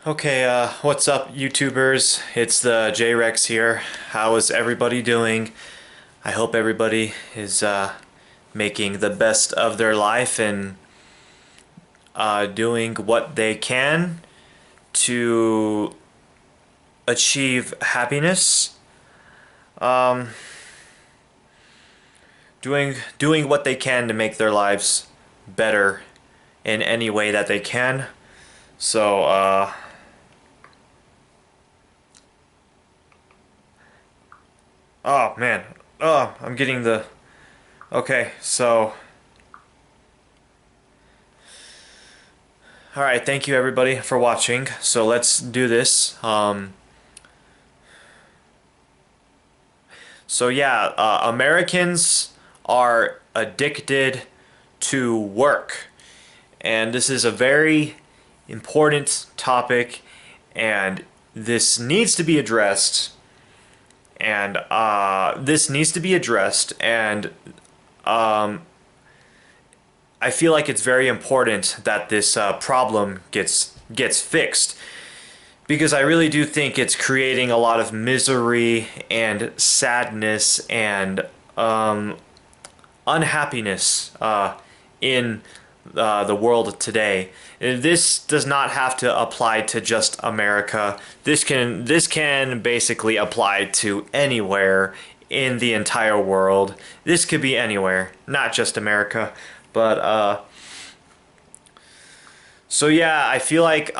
Okay, what's up, YouTubers? It's the J-Rex here. How is everybody doing? I hope everybody is making the best of their life and doing what they can to achieve happiness. Um, doing what they can to make their lives better in any way that they can. So, oh man, I'm getting the. Okay, so. Alright, thank you everybody for watching. So let's do this. So yeah, Americans are addicted to work. And this is a very important topic, and this needs to be addressed. And I feel like it's very important that this problem gets fixed, because I really do think it's creating a lot of misery and sadness and unhappiness in the world today. This does not have to apply to just America. This can basically apply to anywhere in the entire world. This could be anywhere, not just America. But so yeah, I feel like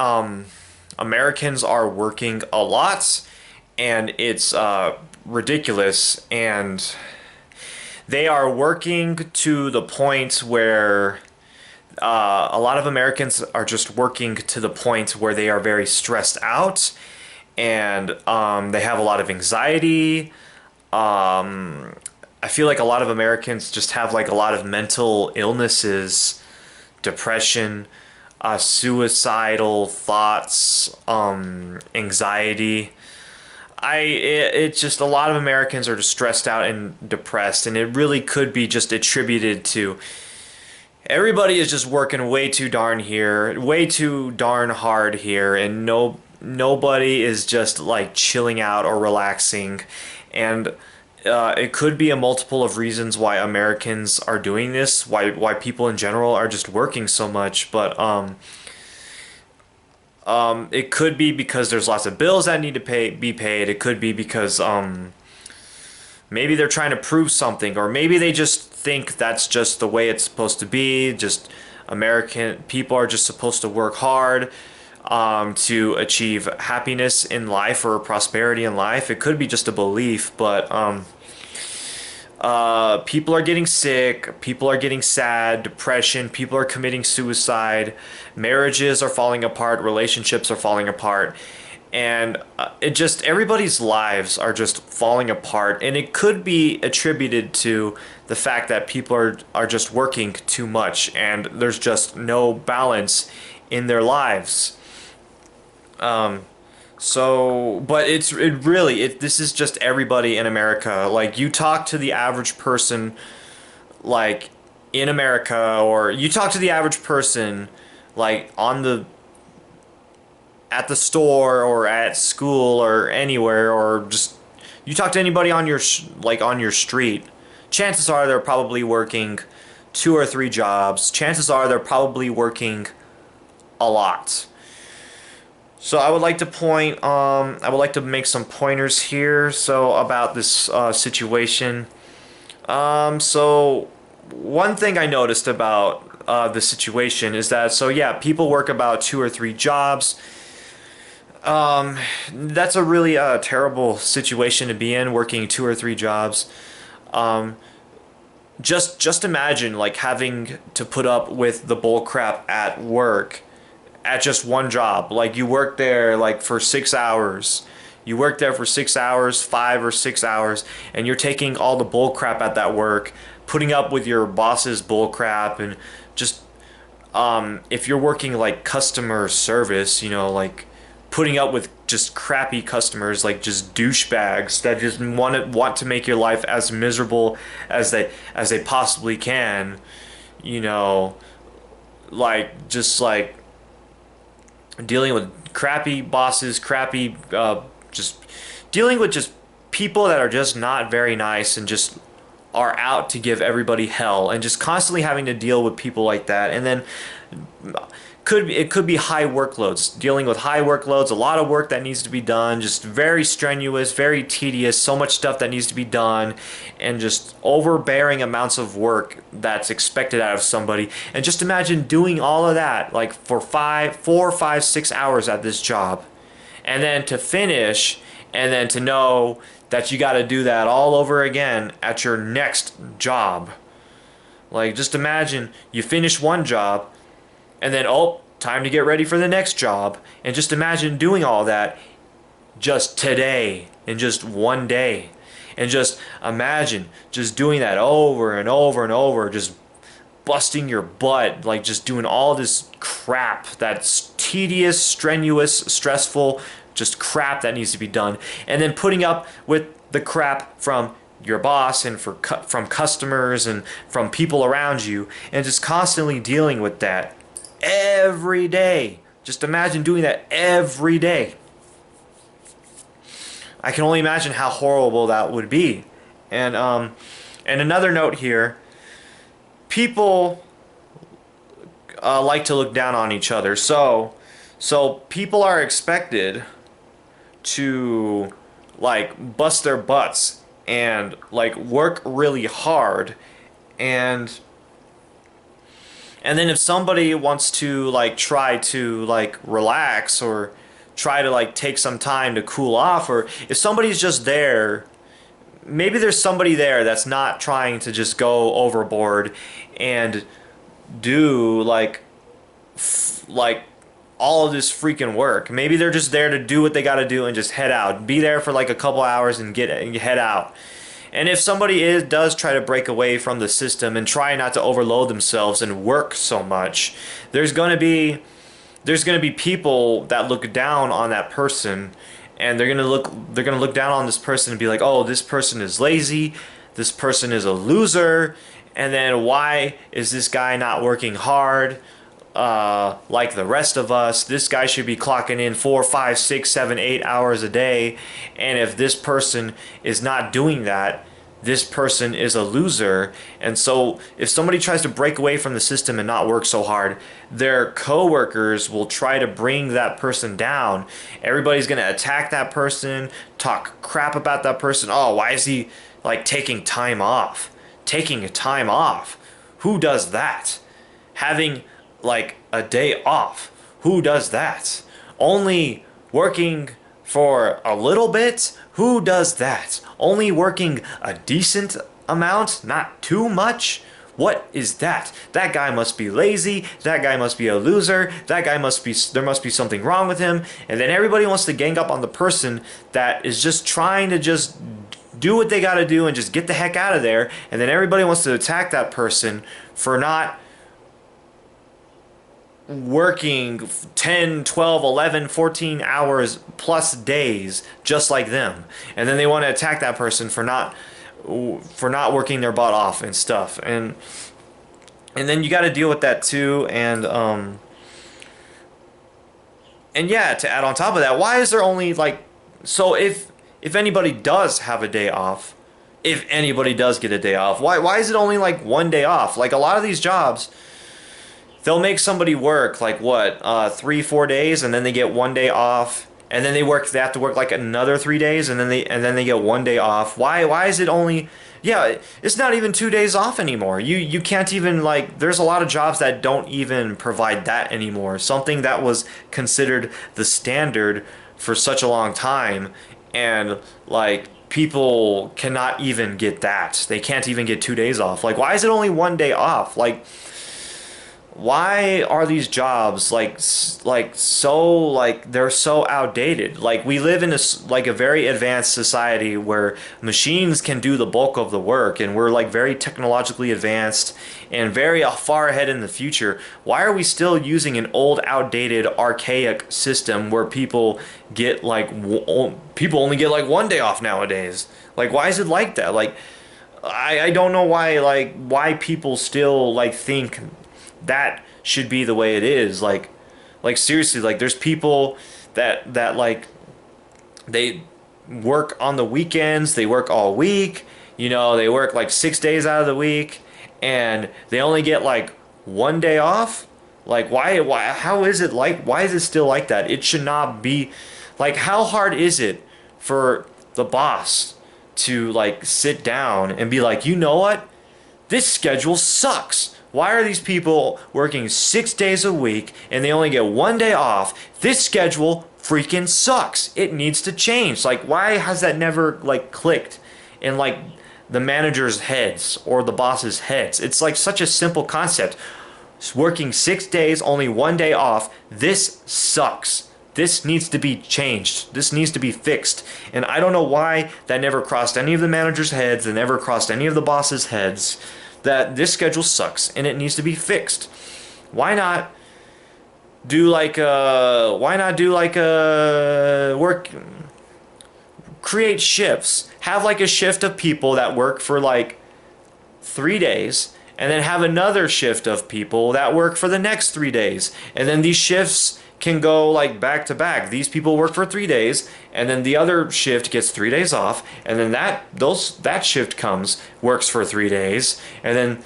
Americans are working a lot, and it's ridiculous, and they are working to the point where a lot of Americans are just working to the point where they are very stressed out, and they have a lot of anxiety. I feel like a lot of Americans just have like a lot of mental illnesses, depression, suicidal thoughts, anxiety. It's just a lot of Americans are just stressed out and depressed, and it really could be just attributed to everybody is just working way too darn here, way too darn hard here, and nobody is just like chilling out or relaxing. And it could be a multiple of reasons why Americans are doing this, why people in general are just working so much. But it could be because there's lots of bills that need to be paid. It could be because maybe they're trying to prove something, or maybe they just think that's just the way it's supposed to be. Just American people are just supposed to work hard to achieve happiness in life or prosperity in life. It could be just a belief, but people are getting sick, people are getting sad, depression, people are committing suicide, marriages are falling apart, relationships are falling apart, and it just everybody's lives are just falling apart, and it could be attributed to the fact that people are just working too much, and there's just no balance in their lives. But this is just everybody in America. Like, you talk to the average person, like, in America, or you talk to the average person, like, at the store or at school or anywhere, or just you talk to anybody on on your street. Chances are they're probably working 2 or 3 jobs. Chances are they're probably working a lot. So I would like to make some pointers here. So about this situation. So one thing I noticed about the situation is that, so yeah, people work about 2 or 3 jobs. That's a really terrible situation to be in, working 2 or 3 jobs. Just imagine like having to put up with the bull crap at work at just one job. Like, you work there like for 6 hours. You work there for 6 hours, 5 or 6 hours, and you're taking all the bull crap at that work, putting up with your boss's bull crap, and just if you're working like customer service, like putting up with just crappy customers, like just douchebags that just want to make your life as miserable as they possibly can, like just like dealing with crappy bosses, crappy just dealing with just people that are just not very nice and just are out to give everybody hell, and just constantly having to deal with people like that. And then it could be high workloads, dealing with high workloads, a lot of work that needs to be done, just very strenuous, very tedious, so much stuff that needs to be done, and just overbearing amounts of work that's expected out of somebody. And just imagine doing all of that like for 4, 5, 6 hours at this job, and then to finish, and then to know that you got to do that all over again at your next job. Like, just imagine you finish one job, and then, oh, time to get ready for the next job. And just imagine doing all that just today, in just one day. And just imagine just doing that over and over and over, just busting your butt, like just doing all this crap that's tedious, strenuous, stressful, just crap that needs to be done. And then putting up with the crap from your boss and from customers and from people around you, and just constantly dealing with that every day. Just imagine doing that every day. I can only imagine how horrible that would be. And another note here: people like to look down on each other. So people are expected to like bust their butts and like work really hard, and then if somebody wants to like try to like relax or try to like take some time to cool off, or if somebody's just there, maybe there's somebody there that's not trying to just go overboard and do like all of this freaking work. Maybe they're just there to do what they got to do and just head out. Be there for like a couple hours and head out. And if somebody does try to break away from the system and try not to overload themselves and work so much, there's going to be people that look down on that person, and they're going to look down on this person and be like, "Oh, this person is lazy. This person is a loser. And then why is this guy not working hard like the rest of us? This guy should be clocking in 4, 5, 6, 7, 8 hours a day. And if this person is not doing that, this person is a loser." And so if somebody tries to break away from the system and not work so hard, their coworkers will try to bring that person down. Everybody's going to attack that person, talk crap about that person. "Oh, why is he like taking time off? Taking time off? Who does that? Having like a day off? Who does that? Only working for a little bit? Who does that? Only working a decent amount, not too much? What is that? That guy must be lazy. That guy must be a loser. That guy there must be something wrong with him." And then everybody wants to gang up on the person that is just trying to just do what they got to do and just get the heck out of there. And then everybody wants to attack that person for not working 10, 12, 11, 14 hours plus days just like them. And then they want to attack that person for not working their butt off and stuff. And then you got to deal with that too. And yeah, to add on top of that, why is there only like, so if anybody does have a day off, if anybody does get a day off, why is it only like one day off? Like a lot of these jobs, they'll make somebody work like what, 3, 4 days, and then they get one day off, and then they have to work like another 3 days, and then they get one day off. Why is it only, yeah, it's not even 2 days off anymore. You can't even like, there's a lot of jobs that don't even provide that anymore. Something that was considered the standard for such a long time, and like people cannot even get that. They can't even get 2 days off. Like, why is it only one day off? Like, why are these jobs like so like they're so outdated? Like, we live in a very advanced society where machines can do the bulk of the work, and we're like very technologically advanced and very far ahead in the future. Why are we still using an old, outdated, archaic system where people get like people only get like one day off nowadays? Like, why is it like that? Like, I don't know why people still like think that should be the way it is. Like seriously, like there's people that like they work on the weekends, they work all week, you know, they work like 6 days out of the week, and they only get like 1 day off. Like why how is it like why is it still like that? It should not be. Like, how hard is it for the boss to like sit down and be like, you know what, this schedule sucks. Why are these people working 6 days a week and they only get 1 day off? This schedule freaking sucks. It needs to change. Like, why has that never like clicked in like the manager's heads or the boss's heads? It's like such a simple concept. Working 6 days, only 1 day off. This sucks. This needs to be changed. This needs to be fixed. And I don't know why that never crossed any of the managers' heads, it never crossed any of the bosses' heads, that this schedule sucks and it needs to be fixed. Why not do like a work, create shifts. Have like a shift of people that work for like 3 days, and then have another shift of people that work for the next 3 days. And then these shifts can go like back to back. These people work for 3 days, and then the other shift gets 3 days off, and then that shift comes, works for 3 days, and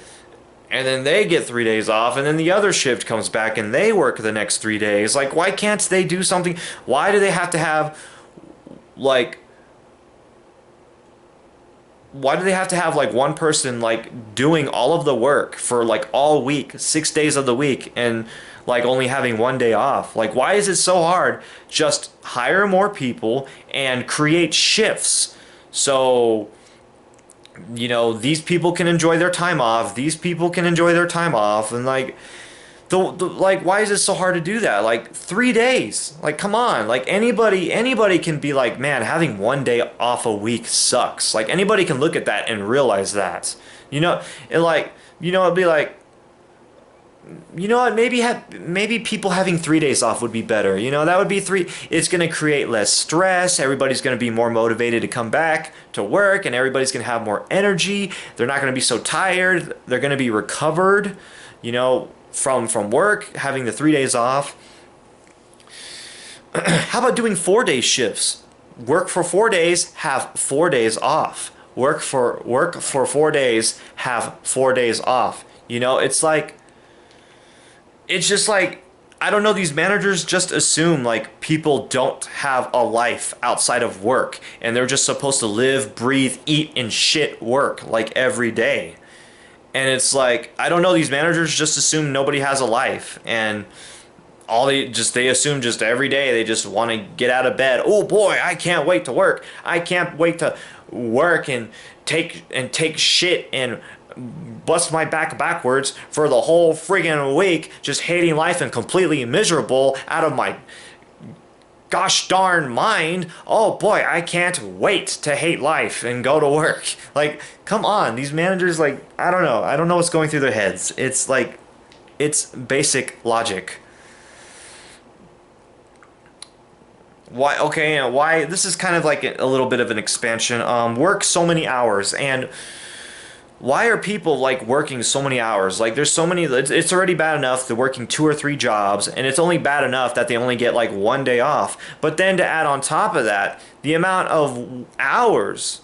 then they get 3 days off, and then the other shift comes back and they work the next 3 days. Like, why can't they do something? Why do they have to have like why do they have to have like one person like doing all of the work for like all week, 6 days of the week, and like only having 1 day off? Like, why is it so hard? Just hire more people and create shifts. So, you know, these people can enjoy their time off, these people can enjoy their time off, and like like, why is it so hard to do that? Like, 3 days, like, come on. Like, anybody can be like, man, having 1 day off a week sucks. Like, anybody can look at that and realize that, you know. And like, you know, it'd be like, you know what, maybe people having 3 days off would be better. You know, that would be it's going to create less stress. Everybody's going to be more motivated to come back to work, and everybody's going to have more energy. They're not going to be so tired. They're going to be recovered, you know, from work, having the 3 days off. How about doing 4 day shifts? Work for 4 days, have 4 days off. Work for 4 days, have 4 days off. You know, it's just like, I don't know, these managers just assume like people don't have a life outside of work, and they're just supposed to live, breathe, eat, and shit work like every day. And it's like, I don't know, these managers just assume nobody has a life, and they assume just every day they just want to get out of bed. Oh boy, I can't wait to work. I can't wait to work and take shit and bust my back backwards for the whole friggin' week, just hating life and completely miserable out of my gosh darn mind. Oh boy, I can't wait to hate life and go to work. Like, come on, these managers, like, I don't know what's going through their heads. It's like, it's basic logic. Why? Okay, why? This is kind of like a little bit of an expansion. Work so many hours, and why are people like working so many hours? Like, there's so many. It's already bad enough they're working 2 or 3 jobs, and it's only bad enough that they only get like 1 day off. But then to add on top of that, the amount of hours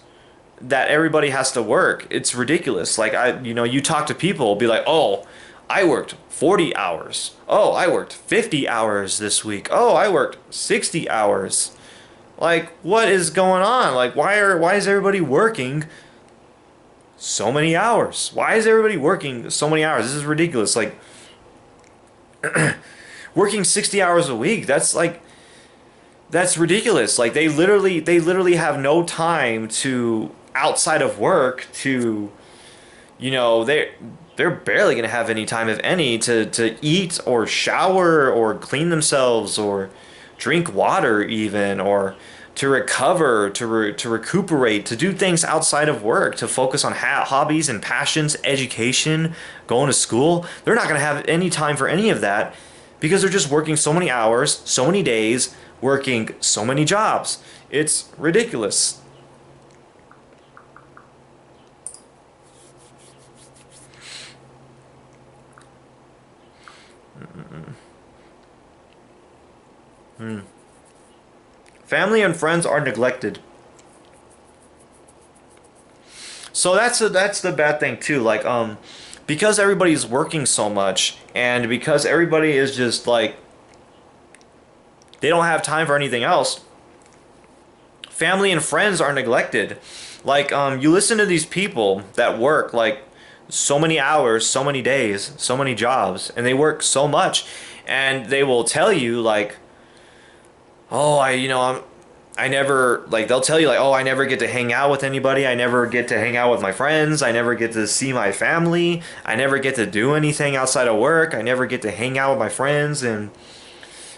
that everybody has to work, it's ridiculous. Like, you talk to people, be like, oh, I worked 40 hours. Oh, I worked 50 hours this week. Oh, I worked 60 hours. Like, what is going on? Like, why is everybody working so many hours? Why is everybody working so many hours? This is ridiculous. Like, working 60 hours a week, that's ridiculous. Like, they literally have no time to, outside of work, to, you know, they're barely gonna have any time, if any, to eat or shower or clean themselves or drink water even, or to recover, to recuperate, to do things outside of work, to focus on hobbies and passions, education, going to school. They're not gonna have any time for any of that because they're just working so many hours, so many days, working so many jobs. It's ridiculous. Family and friends are neglected. So that's the bad thing too. Like because everybody's working so much and because everybody is just like they don't have time for anything else, family and friends are neglected. Like you listen to these people that work like so many hours, so many days, so many jobs, and they work so much, and they will tell you like, oh, I never, like, they'll tell you like, oh, I never get to hang out with anybody, I never get to hang out with my friends, I never get to see my family, I never get to do anything outside of work, I never get to hang out with my friends, and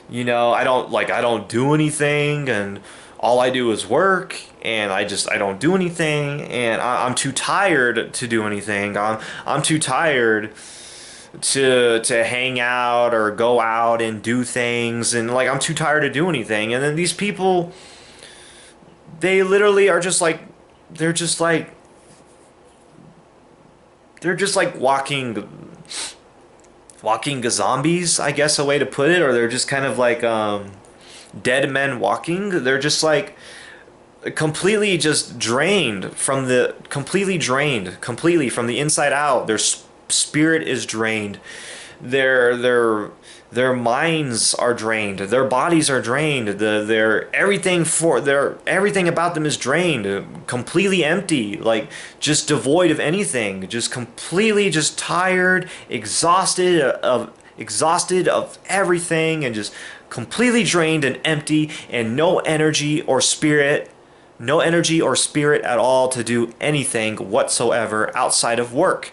I don't do anything, and all I do is work, and I don't do anything, and I'm too tired to do anything. I'm too tired to hang out or go out and do things, and like I'm too tired to do anything. And then these people, they literally are just like they're just like they're just like walking zombies, I guess a way to put it, or they're just kind of like dead men walking. They're just like completely just drained from the completely from the inside out. Their spirit is drained. Their minds are drained. Their bodies are drained. Their everything about them is drained, completely empty, like just devoid of anything, just completely just tired, exhausted of everything, and just completely drained and empty, and no energy or spirit at all to do anything whatsoever outside of work.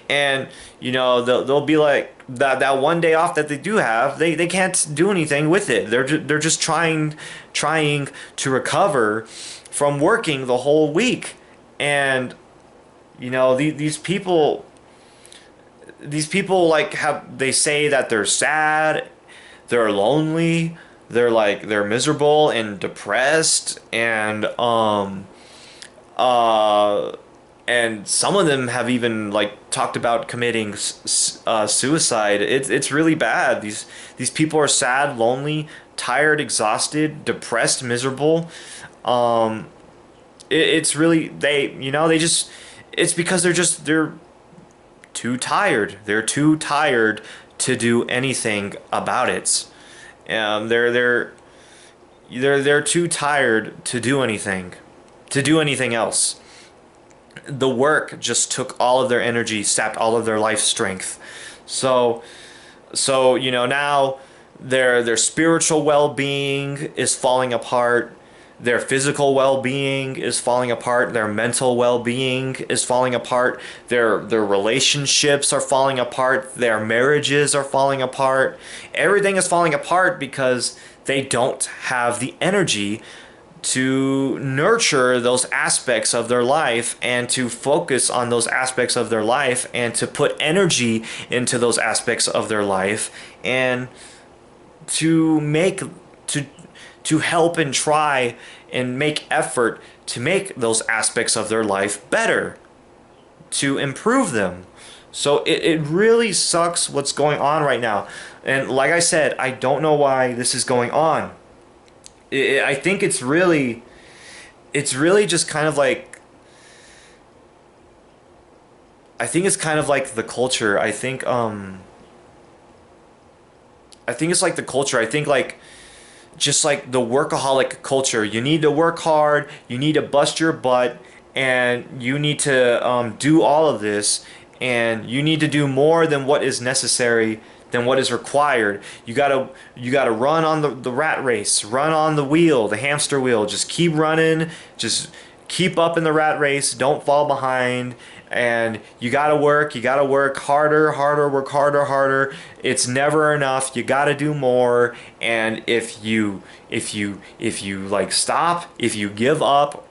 And they'll be like that one day off that they do have, they can't do anything with it. They're just trying to recover from working the whole week. And these people like they say that they're sad, they're lonely, they're miserable and depressed, and some of them have even like talked about committing suicide. It's really bad. These people are sad, lonely, tired, exhausted, depressed, miserable. It's really they just it's because they're too tired. They're too tired to do anything about it. They're too tired to do anything else. The work just took all of their energy, sapped all of their life strength. So now their spiritual well-being is falling apart. Their physical well-being is falling apart. Their mental well-being is falling apart. Their relationships are falling apart. Their marriages are falling apart. Everything is falling apart because they don't have the energy to nurture those aspects of their life, and to focus on those aspects of their life, and to put energy into those aspects of their life, and to make to help and try and make effort to make those aspects of their life better, to improve them. So it really sucks what's going on right now. And like I said, I don't know why this is going on. I think it's really just kind of like, I think it's kind of like the culture. I think it's like the culture. I think like just like the workaholic culture. You need to work hard, you need to bust your butt, and you need to do all of this, and you need to do more than what is necessary, than what is required. You gotta run on the rat race, run on the wheel, the hamster wheel. Just keep running, just keep up in the rat race, don't fall behind. And you gotta work harder, work harder. It's never enough. You gotta do more. And if you like stop, if you give up,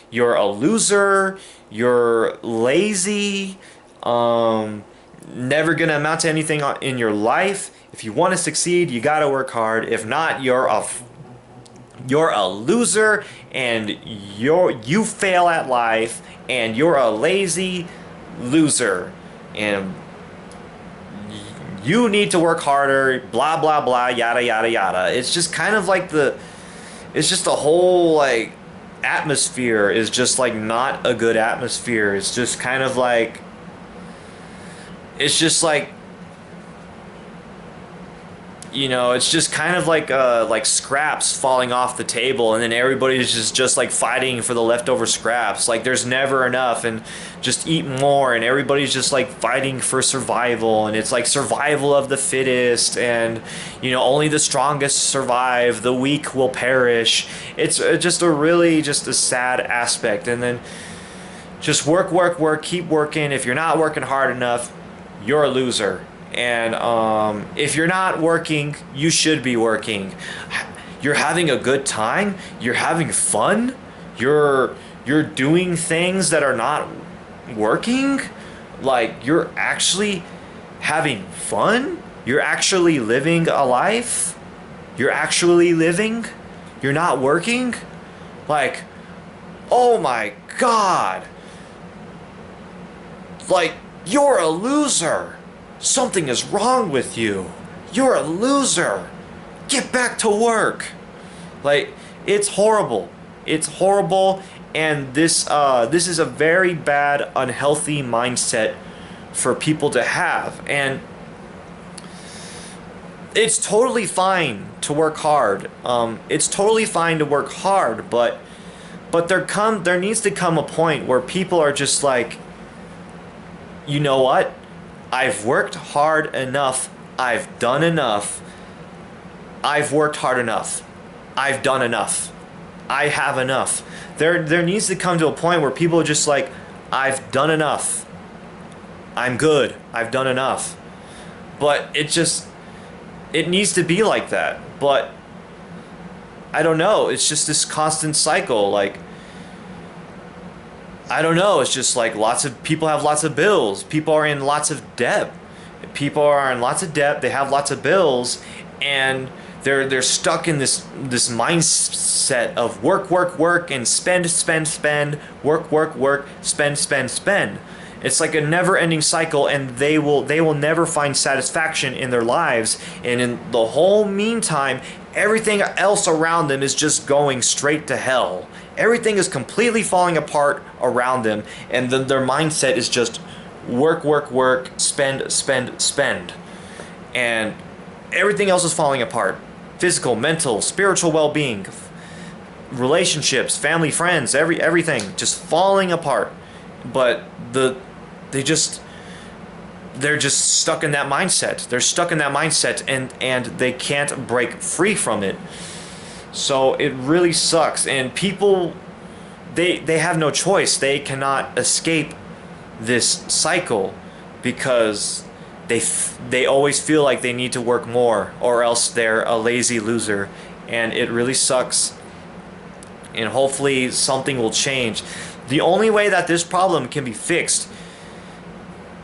you're a loser, you're lazy, never gonna amount to anything in your life. If you want to succeed, you gotta work hard. If not, you're a loser, and you fail at life, and you're a lazy loser, and you need to work harder. Blah blah blah, yada yada yada. It's just kind of like it's just the whole like atmosphere is just like not a good atmosphere. It's just kind of like it's just like it's just kind of like scraps falling off the table, and then everybody's just like fighting for the leftover scraps. Like there's never enough, and just eat more, and everybody's just like fighting for survival, and it's like survival of the fittest, and only the strongest survive, the weak will perish. It's just a sad aspect. And then just work, keep working. If you're not working hard enough, you're a loser. And if you're not working, you should be working. You're having a good time. You're having fun. You're doing things that are not working. Like you're actually having fun. You're actually living a life. You're actually living. You're not working. Like, oh my God. Like, you're a loser. Something is wrong with you. You're a loser. Get back to work. Like, it's horrible. It's horrible, and this is a very bad, unhealthy mindset for people to have. And it's totally fine to work hard. It's totally fine to work hard, but there needs to come a point where people are just like, you know what? I've worked hard enough. I've done enough. I've worked hard enough. I've done enough. I have enough. There needs to come to a point where people are just like, I've done enough. I'm good. I've done enough. But it needs to be like that. But I don't know. It's just this constant cycle. Like, I don't know. It's just like lots of people have lots of bills. People are in lots of debt. People are in lots of debt. They have lots of bills, and they're stuck in this mindset of work, and spend, work, spend. It's like a never-ending cycle, and they will never find satisfaction in their lives. And in the whole meantime, everything else around them is just going straight to hell. Everything is completely falling apart around them, and then their mindset is just work, spend. And everything else is falling apart. Physical, mental, spiritual well-being, relationships, family, friends, everything just falling apart. But they're just stuck in that mindset. They're stuck in that mindset, and they can't break free from it. So it really sucks, and people, they have no choice. They cannot escape this cycle because they always feel like they need to work more, or else they're a lazy loser, and it really sucks. And hopefully something will change. The only way that this problem can be fixed,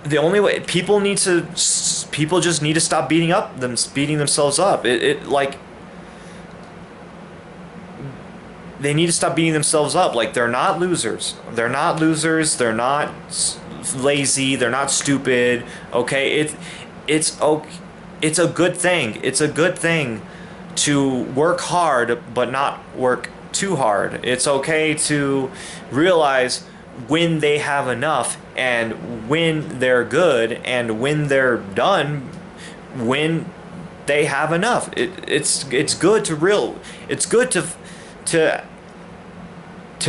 the only way, people just need to stop beating themselves up. They need to stop beating themselves up. Like, they're not losers. They're not losers. They're not lazy. They're not stupid. Okay, it's okay. It's a good thing. It's a good thing to work hard, but not work too hard. It's okay to realize when they have enough, and when they're good, and when they're done, when they have enough. It's good to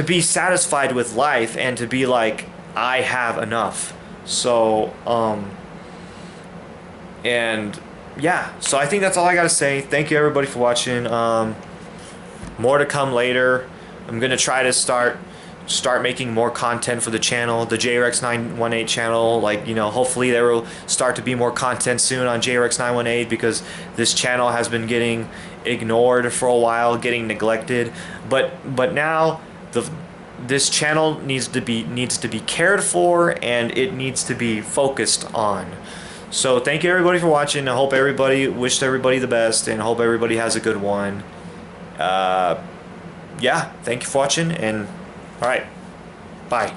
be satisfied with life, and to be like, I have enough. So and yeah, so I think that's all I gotta say. Thank you everybody for watching. More to come later. I'm gonna try to start making more content for the channel, the JREX918 channel. Like, hopefully there will start to be more content soon on JREX918, because this channel has been getting ignored for a while, getting neglected. But now this channel needs to be cared for, and it needs to be focused on. So thank you everybody for watching. I hope wished everybody the best, and hope everybody has a good one. Yeah, thank you for watching, and all right, bye.